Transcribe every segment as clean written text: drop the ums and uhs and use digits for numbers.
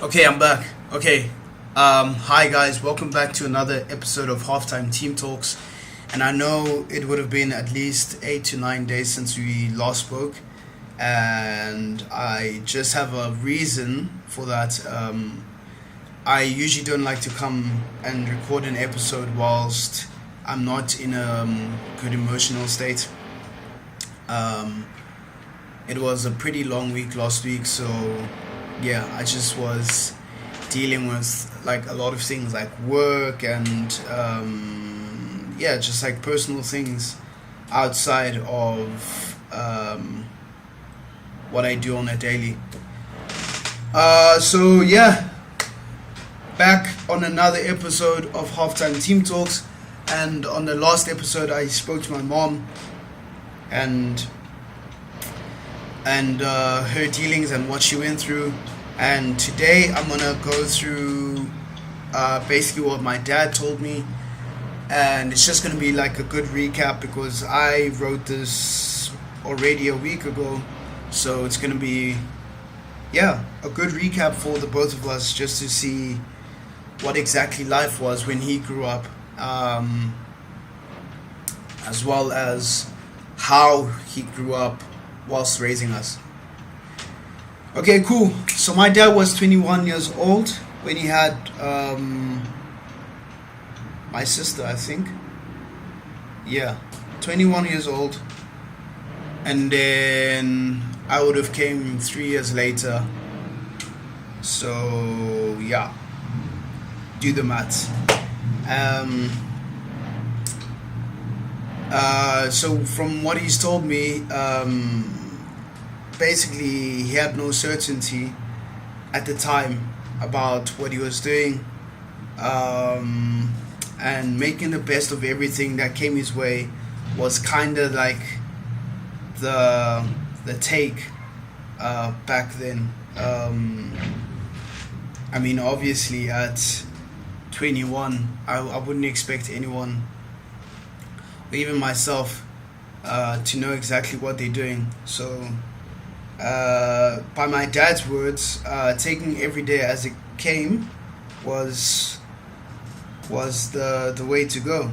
Okay, I'm back. Okay. Hi guys, welcome back to another episode of Halftime Team Talks. And I know it would have been at least 8 to 9 days since we last spoke, and I just have a reason for that. I usually don't like to come and record an episode whilst I'm not in a good emotional state. Um, it was a pretty long week last week, so yeah, I just was dealing with like a lot of things like work and yeah, just like personal things outside of what I do on a daily. So yeah, back on another episode of Halftime Team Talks, and on the last episode I spoke to my mom and her dealings and what she went through. And today I'm gonna go through basically what my dad told me, and it's just gonna be like a good recap because I wrote this already a week ago. So it's gonna be, yeah, a good recap for the both of us just to see what exactly life was when he grew up, as well as how he grew up whilst raising us. Okay, cool. So my dad was 21 years old when he had my sister, I think. Yeah, 21 years old. And then I would have came 3 years later. So yeah, do the maths. So from what he's told me, basically he had no certainty at the time about what he was doing, and making the best of everything that came his way was kind of like the take back then. I mean, obviously at 21, I wouldn't expect anyone, even myself, to know exactly what they're doing. So by my dad's words, taking every day as it came was the way to go.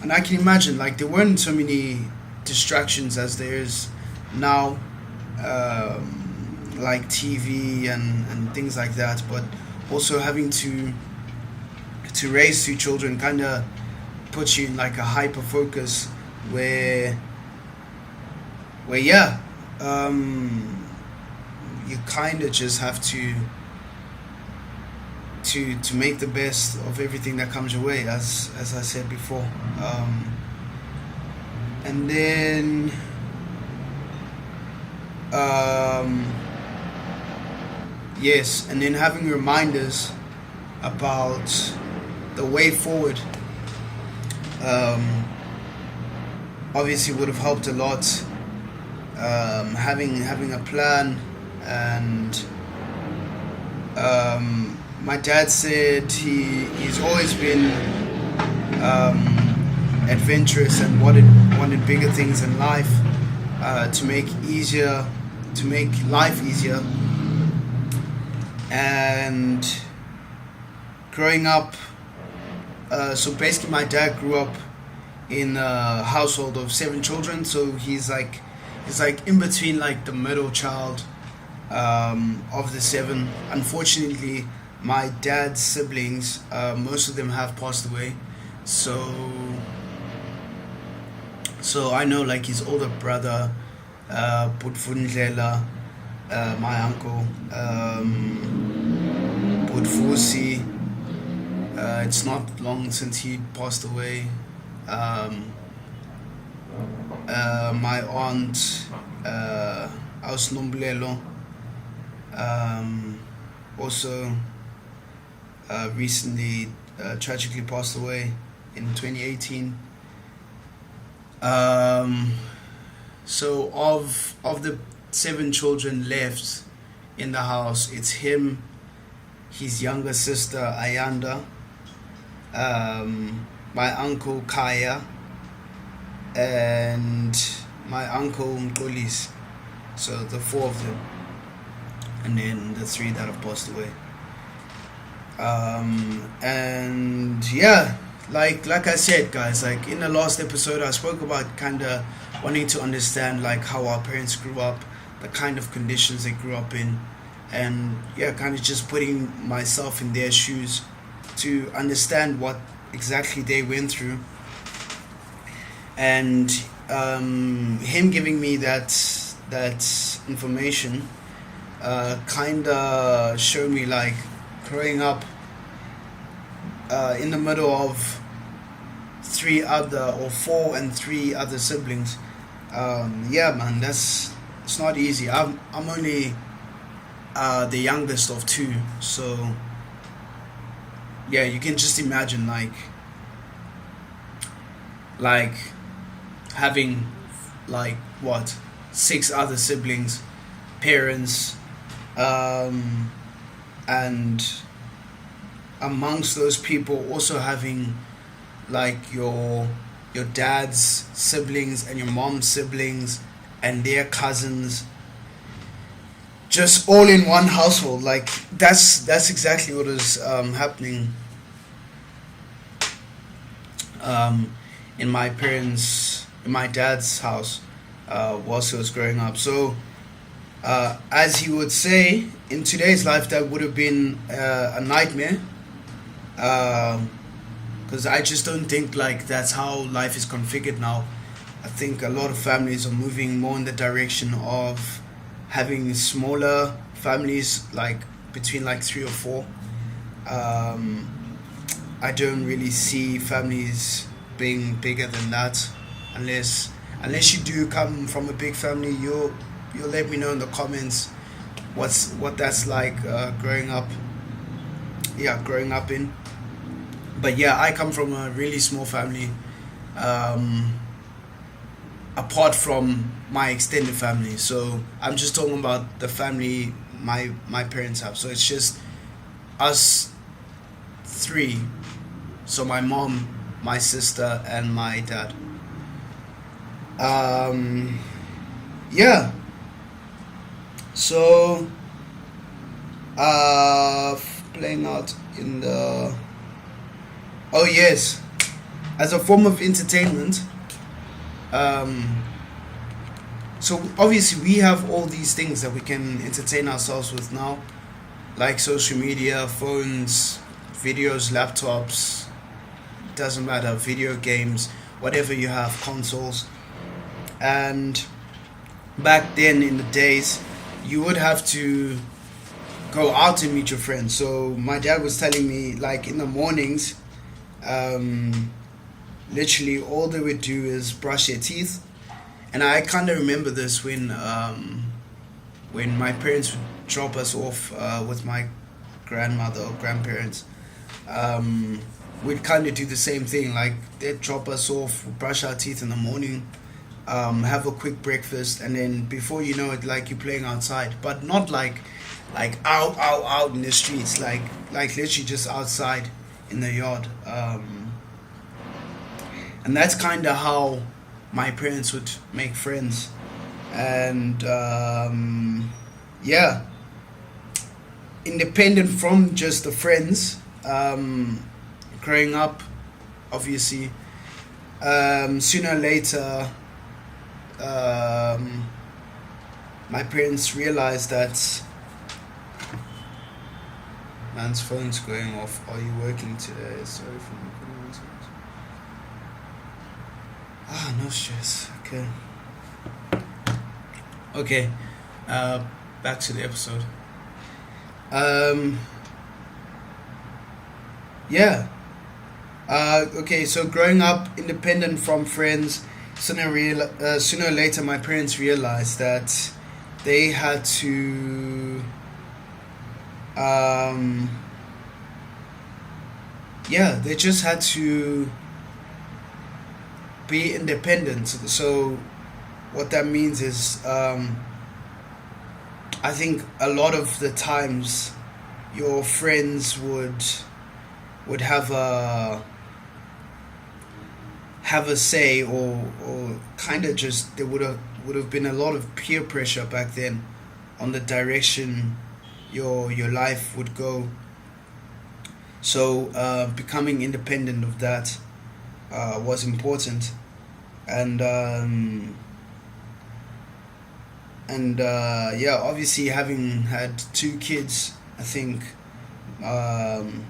And I can imagine, like, there weren't so many distractions as there is now, like TV and things like that. But also having to raise two children kind of puts you in like a hyper focus where yeah, you kind of just have to make the best of everything that comes your way, as I said before. And then yes, and then having reminders about the way forward, obviously would have helped a lot. Having a plan, and my dad said he's always been adventurous and wanted bigger things in life, to make life easier. And growing up, so basically my dad grew up in a household of 7 children, so he's like in between, like the middle child of the 7. Unfortunately, my dad's siblings, most of them have passed away. So I know like his older brother, Putfundlela, my uncle, Putfusi. It's not long since he passed away. My aunt, Ausnomblelo, also recently tragically passed away in 2018. So of the 7 children left in the house, it's him, his younger sister Ayanda, my uncle Kaya, and my uncle Mkolis. So the 4 of them. and then the three that have passed away. And yeah, like I said, guys, like in the last episode, I spoke about kind of wanting to understand like how our parents grew up, the kind of conditions they grew up in, and yeah, kind of just putting myself in their shoes to understand what exactly they went through, and him giving me that information kind of showed me like growing up in the middle of three other or four and three other siblings. Yeah, man, that's it's not easy. I'm only the youngest of two, so yeah, you can just imagine like having like what, six other siblings, parents, and amongst those people also having like your dad's siblings and your mom's siblings and their cousins, just all in one household. Like that's exactly what is happening um, in my dad's house whilst he was growing up. So as he would say, in today's life, that would have been a nightmare. Because I just don't think like that's how life is configured now. I think a lot of families are moving more in the direction of having smaller families, like between like three or four. Um, I don't really see families being bigger than that, unless you do come from a big family. You'll let me know in the comments what that's like growing up. Yeah, growing up in. But yeah, I come from a really small family. Um, Apart from my extended family, so I'm just talking about the family my parents have. So it's just us three. So my mom, my sister, and my dad. Um, yeah. So playing out in the oh yes, as a form of entertainment. Um, so obviously we have all these things that we can entertain ourselves with now, like social media, phones, videos, laptops. Doesn't matter, video games, whatever you have, consoles. And back then in the days, you would have to go out and meet your friends. So my dad was telling me, like in the mornings, um, literally all they would do is brush their teeth. And I kind of remember this when my parents would drop us off with my grandmother or grandparents. We'd kind of do the same thing. Like they'd drop us off, brush our teeth in the morning, have a quick breakfast, and then before you know it, like you're playing outside, but not like out in the streets, like literally just outside in the yard. And that's kind of how my parents would make friends. And yeah, independent from just the friends, growing up, obviously, sooner or later, my parents realized that man's phone's going off. Are you working today? Sorry for my convenience. Ah, no stress. Okay. Okay. Back to the episode. Um. Yeah. Okay. So growing up independent from friends, sooner or later, my parents realized that they had to. Um. Yeah, they just had to be independent. So what that means is, I think a lot of the times your friends would have a say, or kind of just there would have been a lot of peer pressure back then on the direction your life would go. So becoming independent of that was important, and yeah, obviously having had two kids, I think um,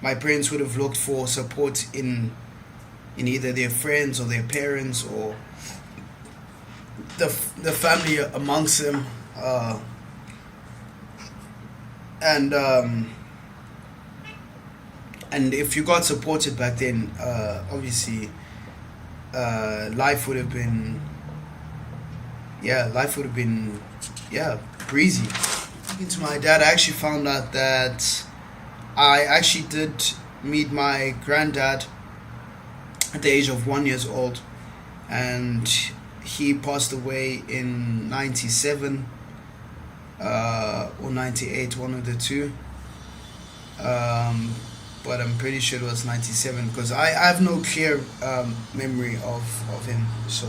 my parents would have looked for support in either their friends or their parents or the family amongst them, and and if you got supported back then, obviously life would have been, life would have been, breezy. Speaking to my dad, I actually found out that I actually did meet my granddad at the age of 1 years old, and he passed away in 97 or 98, one of the two. But I'm pretty sure it was 97 because I have no clear memory of him. So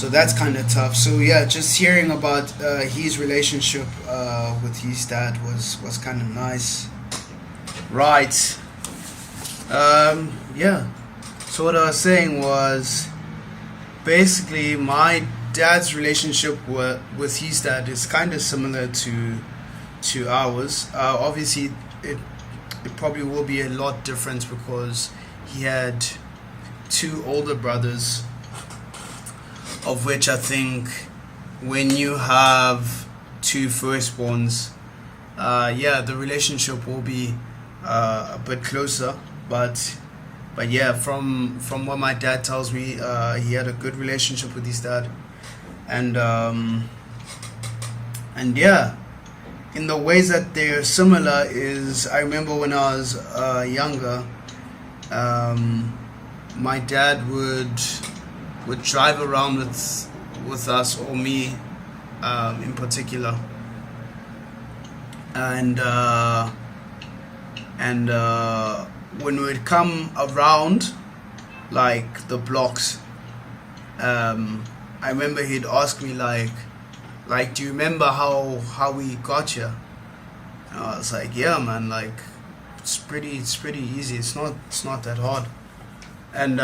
that's kind of tough. So yeah, just hearing about his relationship with his dad was kind of nice. Right. Yeah. So what I was saying was basically my dad's relationship with his dad is kind of similar to ours. Obviously, it probably will be a lot different because he had two older brothers, of which I think when you have two firstborns, the relationship will be a bit closer. But yeah, from what my dad tells me, he had a good relationship with his dad, and yeah, in the ways that they're similar is I remember when I was younger, my dad would drive around with us or me in particular, and when we'd come around like the blocks, I remember he'd ask me like do you remember how we got here? And I was like, yeah man, like it's pretty easy, it's not that hard. And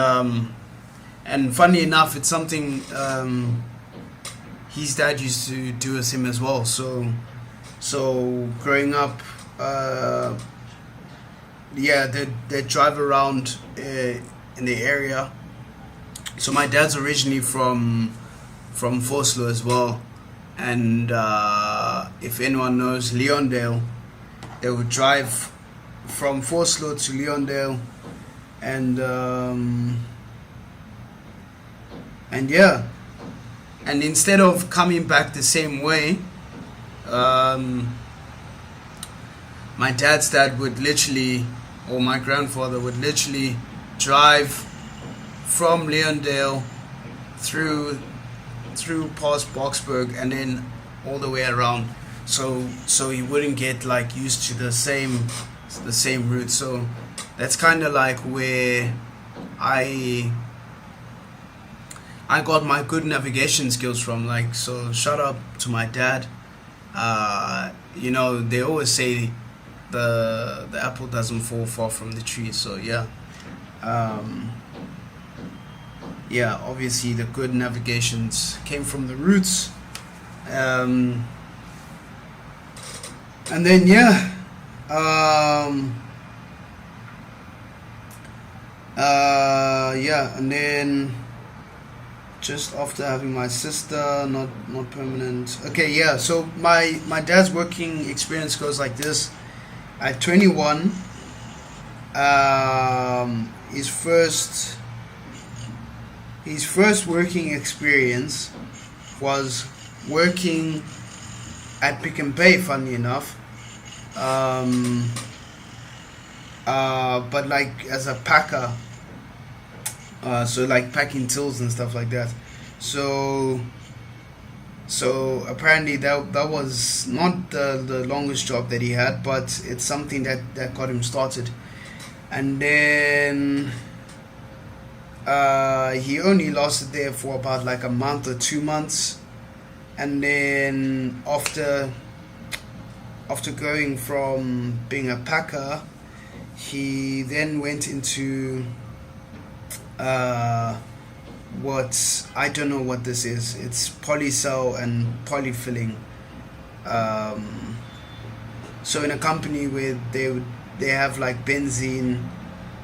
funny enough, it's something his dad used to do with him as well. So growing up, they'd drive around in the area. So my dad's originally from Vosloo as well, and if anyone knows Leondale, they would drive from Vosloo to Leondale, and yeah, and instead of coming back the same way, my dad's dad would literally, or my grandfather would literally drive from Leondale through past Boksburg and then all the way around, so he wouldn't get like used to the same route. So that's kind of like where I got my good navigation skills from. Like, so shout out to my dad. They always say the apple doesn't fall far from the tree. So yeah, obviously the good navigations came from the roots, and then and then just after having my sister, not permanent. Okay, yeah. So my dad's working experience goes like this. At 21, his first working experience was working at Pick and Pay. Funny enough, but like as a packer. So like packing tills and stuff like that. So apparently that was not the longest job that he had, but it's something that got him started. And then he only lasted there for about like a month or 2 months, and then after going from being a packer, he then went into what I don't know what this is. It's polycell and polyfilling. Um, so in a company where they have like benzene,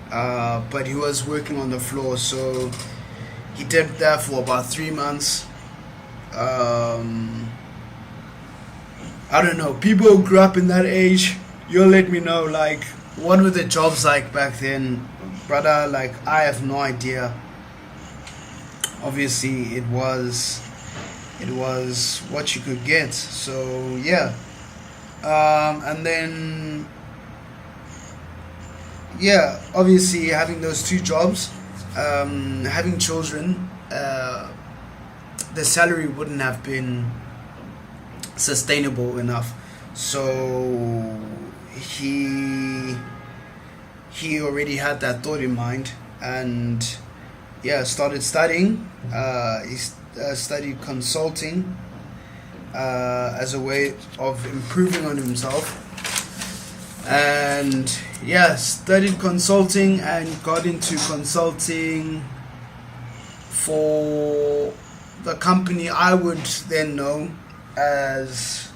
but he was working on the floor, so he did that for about 3 months. Um, I don't know. People who grew up in that age, you'll let me know. Like, what were the jobs like back then, brother? Like, I have no idea. Obviously, it was what you could get. So yeah, and then yeah, obviously having those two jobs, having children, the salary wouldn't have been sustainable enough. So he he already had that thought in mind, and yeah, started studying. He studied consulting as a way of improving on himself, and yeah, studied consulting and got into consulting for the company I would then know as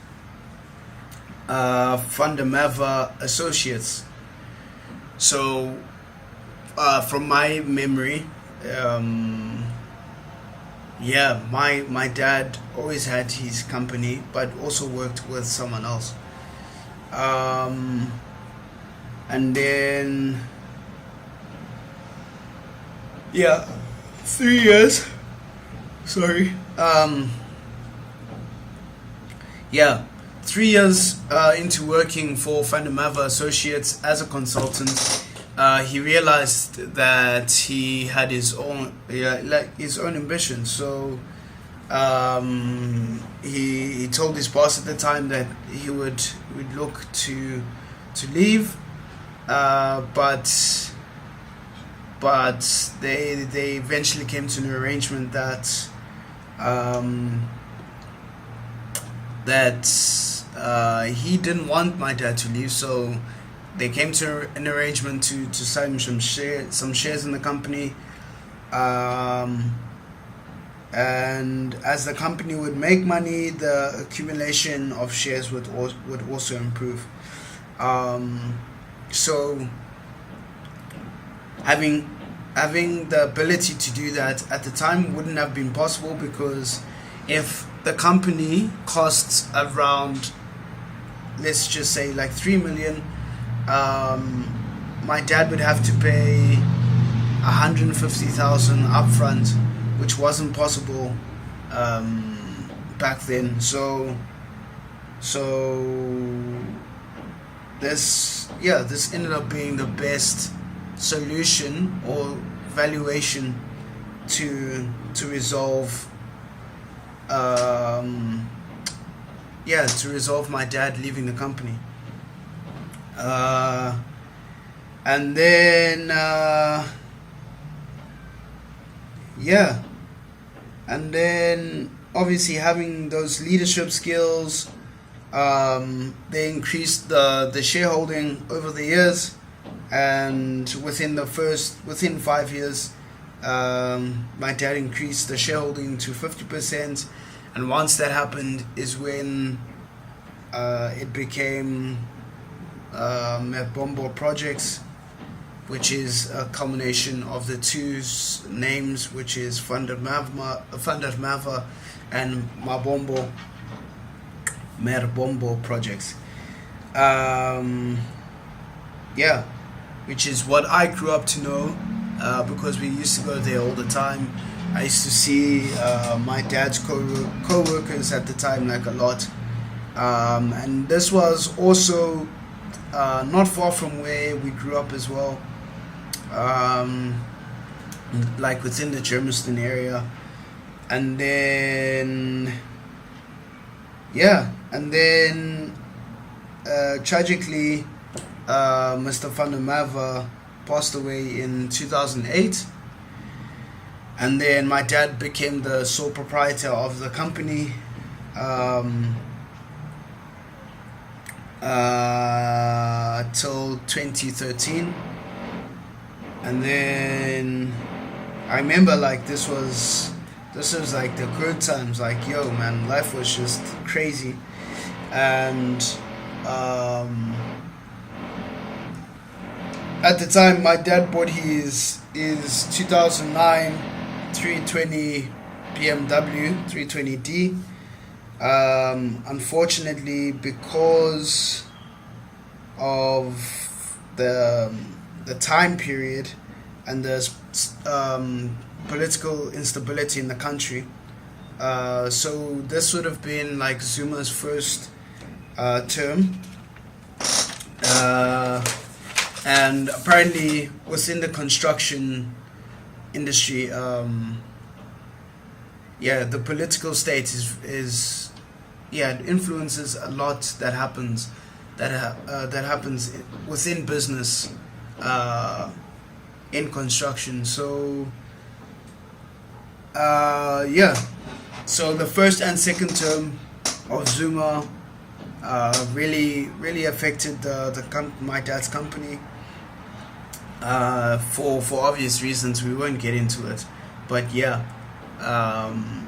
Fundamava Associates. So, from my memory, yeah, my dad always had his company, but also worked with someone else. Um, and then, yeah, 3 years. Sorry. Yeah, 3 years into working for Fundamava Associates as a consultant, he realized that he had his own, yeah, like his own ambition. So he told his boss at the time that he would look to leave, but they eventually came to an arrangement that um, he didn't want my dad to leave, so they came to an arrangement to sign some shares in the company, um, and as the company would make money, the accumulation of shares would also improve. So having having the ability to do that at the time wouldn't have been possible, because if the company costs around, let's just say, like 3 million, um, my dad would have to pay 150,000 upfront, which wasn't possible back then. So this ended up being the best solution or valuation to resolve to resolve my dad leaving the company. uh, and then yeah and then obviously having those leadership skills, they increased the shareholding over the years, and within 5 years, my dad increased the shareholding to 50%, and once that happened is when it became Bombo Projects, which is a combination of the two names, which is Fundamava and Merbombo Projects. Um, yeah, which is what I grew up to know, because we used to go there all the time. I used to see my dad's co-workers at the time, like, a lot. And this was also not far from where we grew up as well, um, like within the Germiston area. And then, tragically, Mr. Fundamava passed away in 2008, and then my dad became the sole proprietor of the company. um, till 2013. And then I remember like this was like the good times. Like, yo man, life was just crazy. And at the time my dad bought his 2009 320 BMW 320D. Unfortunately, because of the time period and the political instability in the country, so this would have been like Zuma's first term, and apparently within the construction industry, the political state is it influences a lot that happens within business, in construction. So so the first and second term of Zuma really affected my dad's company, for obvious reasons. We won't get into it, but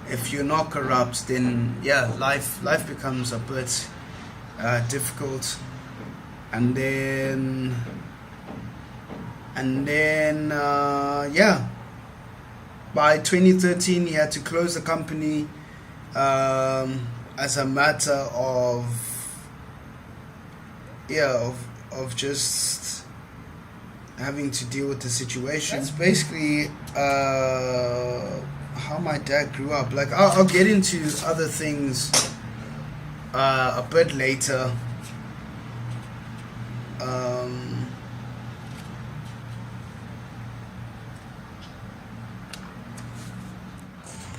if you're not corrupt, then life becomes a bit difficult. And then by 2013 he had to close the company, as a matter of just having to deal with the situation. That's basically how my dad grew up. Like, I'll get into other things a bit later.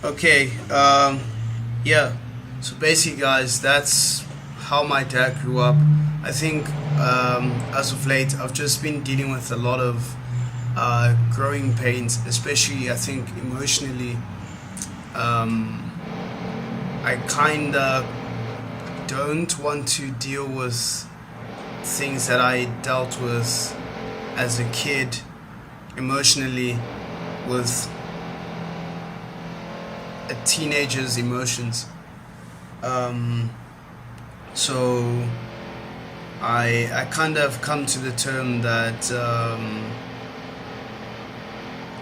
Okay, so basically guys, that's how my dad grew up. I think as of late I've just been dealing with a lot of growing pains, especially I think emotionally. I kinda don't want to deal with things that I dealt with as a kid emotionally, with a teenager's emotions. So I kind of come to the term that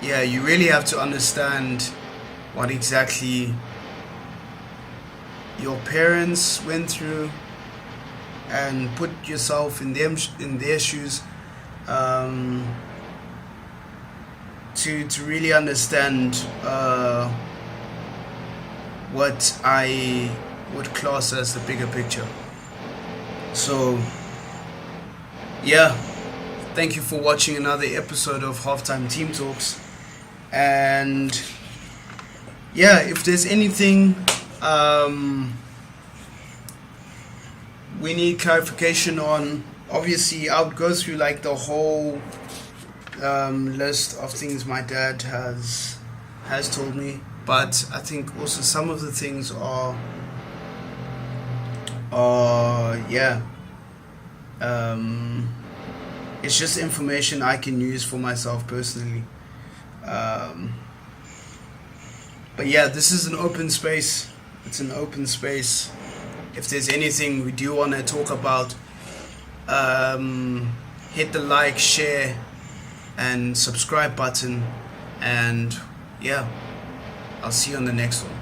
you really have to understand what exactly your parents went through and put yourself in their shoes, to really understand what I would class as the bigger picture. So thank you for watching another episode of Halftime Team Talks. And if there's anything we need clarification on, obviously I would go through like the whole list of things my dad has told me, but I think also some of the things are it's just information I can use for myself personally. But this is an open space. It's an open space. If there's anything we do want to talk about, hit the like, share, and subscribe button. And I'll see you on the next one.